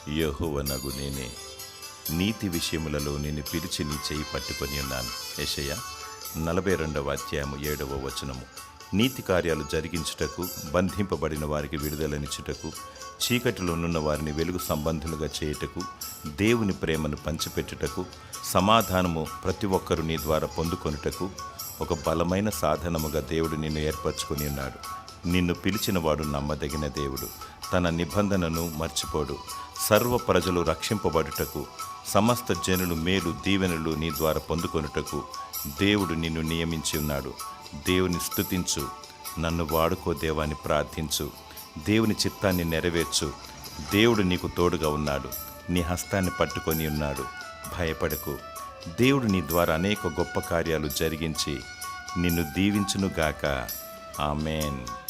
యెహోవానగు నేనే నీతి విషయములలో నిన్ను పిలిచి నీ చేయి పట్టుకొని ఉన్నాను. యెషయా 42:7. నీతి కార్యాలు జరిగించుటకు, బంధింపబడిన వారికి విడుదలనిచ్చుటకు, చీకటిలోనున్న వారిని వెలుగు సంబంధులుగా చేయుటకు, దేవుని ప్రేమను పంచిపెట్టుటకు, సమాధానము ప్రతి ఒక్కరు నీ ద్వారా పొందుకొనుటకు ఒక బలమైన సాధనముగా దేవుడు నిన్ను ఏర్పరచుకొని ఉన్నాడు. నిన్ను పిలిచినవాడు నమ్మదగిన దేవుడు. తన నిబంధనను మర్చిపోడు. సర్వ ప్రజలు రక్షింపబడుటకు, సమస్త జనులు మేలు దీవెనలు నీ ద్వారా పొందుకొనుటకు దేవుడు నిన్ను నియమించి ఉన్నాడు. దేవుని స్తుతించు, నన్ను వాడుకో దేవాన్ని ప్రార్థించు, దేవుని చిత్తాన్ని నెరవేర్చు. దేవుడు నీకు తోడుగా ఉన్నాడు, నీ హస్తాన్ని పట్టుకొని ఉన్నాడు. భయపడకు. దేవుడు నీ ద్వారా అనేక గొప్ప కార్యాలు జరిగించి నిన్ను దీవించునుగాక. ఆమేన్.